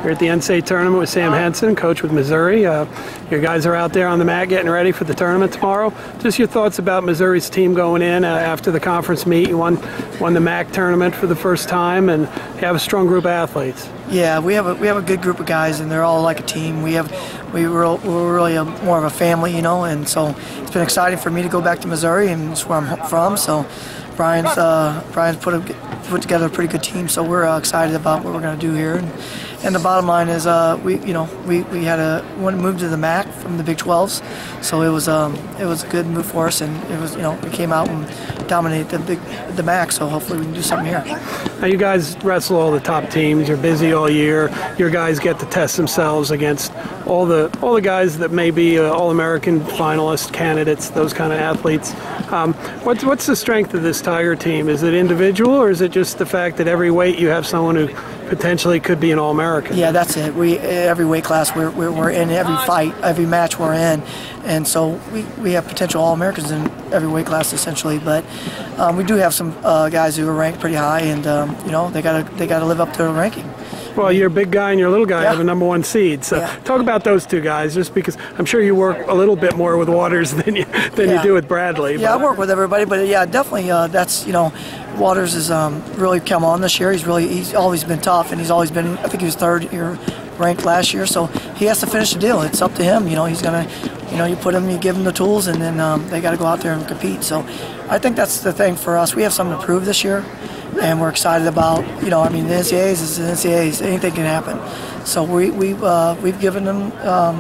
You're at the NCAA tournament with Sammie Henson, coach with Missouri. Your guys are out there on the mat getting ready for the tournament tomorrow. Just your thoughts about Missouri's team going in after the conference meet. You won the MAC tournament for the first time, and you have a strong group of athletes. Yeah, we have a good group of guys, and they're all like a team. We're really more of a family, you know, and so it's been exciting for me to go back to Missouri, and it's where I'm from. So Brian's put together a pretty good team, so we're excited about what we're going to do here. And the bottom line is, we had one move to the MAC from the Big 12s, so it was a good move for us, and it was, we came out and dominated the MAC. So hopefully we can do something here. Now you guys wrestle all the top teams. You're busy all year. Your guys get to test themselves against all the guys that may be All-American finalists, candidates, those kind of athletes. What's the strength of this Tiger team? Is it individual, or is it just the fact that every weight you have someone who potentially could be an All-American? Yeah, that's it. Every weight class we're in, every fight, every match we're in, and so we have potential All-Americans in every weight class essentially. But we do have some guys who are ranked pretty high, and they gotta live up to their ranking. Well, you're a big guy and your little guy have a #1 seed. So yeah. Talk about those two guys, just because I'm sure you work a little bit more with Waters than you do with Bradley. Yeah, I work with everybody, but yeah, definitely that's Waters has really come on this year. He's always been tough, and he's always been. I think he was third year ranked last year, so he has to finish the deal. It's up to him. He's gonna, you put him, you give him the tools, and then they got to go out there and compete. So I think that's the thing for us. We have something to prove this year, and we're excited about. The NCAAs is the NCAAs. Anything can happen. So we've given them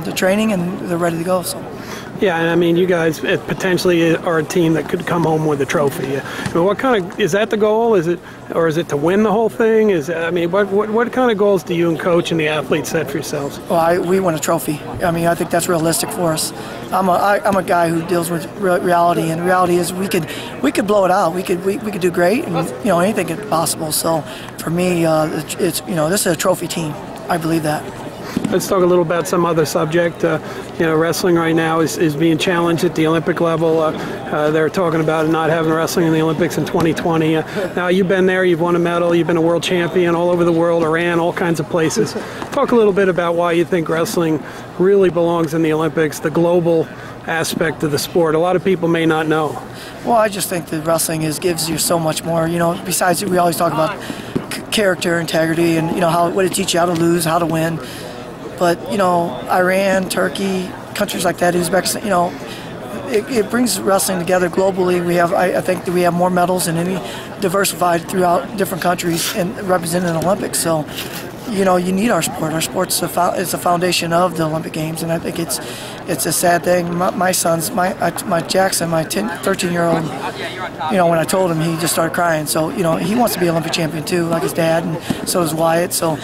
the training, and they're ready to go. So. Yeah, and I mean, you guys potentially are a team that could come home with a trophy. What kind of is that the goal? Is it to win the whole thing? What kind of goals do you and coach and the athletes set for yourselves? Well, we want a trophy. I think that's realistic for us. I'm a guy who deals with reality, and reality is we could blow it out. We could do great, and anything is possible. So for me, this is a trophy team. I believe that. Let's talk a little about some other subject. Wrestling right now is being challenged at the Olympic level. They're talking about not having wrestling in the Olympics in 2020. Now, you've been there, you've won a medal, you've been a world champion all over the world, Iran, all kinds of places. Talk a little bit about why you think wrestling really belongs in the Olympics, the global aspect of the sport. A lot of people may not know. Well, I just think that wrestling gives you so much more. Besides, we always talk about character, integrity, and what it teaches you how to lose, how to win. But Iran, Turkey, countries like that, Uzbekistan, it brings wrestling together globally. I think that we have more medals than any diversified throughout different countries and represented in the Olympics. So, you need our sport. Our sport's is the foundation of the Olympic Games, and I think it's a sad thing. My son's, my Jackson, my 13-year-old, when I told him, he just started crying. So, he wants to be Olympic champion too, like his dad, and so does Wyatt. So,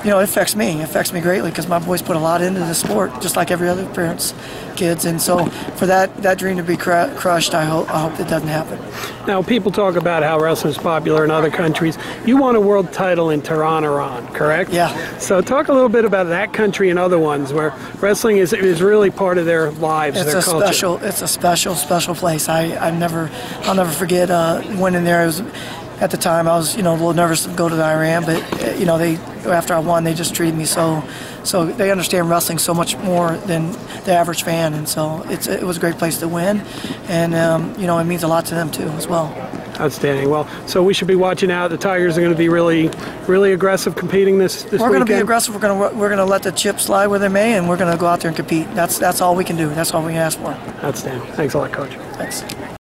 it affects me. It affects me greatly because my boys put a lot into the sport, just like every other parent's kids. And so for that dream to be crushed, I hope it doesn't happen. Now, people talk about how wrestling is popular in other countries. You won a world title in Tehran, Iran, correct? Yeah. So talk a little bit about that country and other ones where wrestling is really part of their lives, their culture. It's a special place. I'll never forget winning there. At the time, I was a little nervous to go to Iran, but after I won, they just treated me so they understand wrestling so much more than the average fan, and so it was a great place to win, and it means a lot to them too as well. Outstanding. Well, so we should be watching out. The Tigers are going to be really aggressive competing this weekend. We're going to be aggressive. We're going to let the chips slide where they may, and we're going to go out there and compete. That's all we can do. That's all we can ask for. Outstanding. Thanks a lot, Coach. Thanks.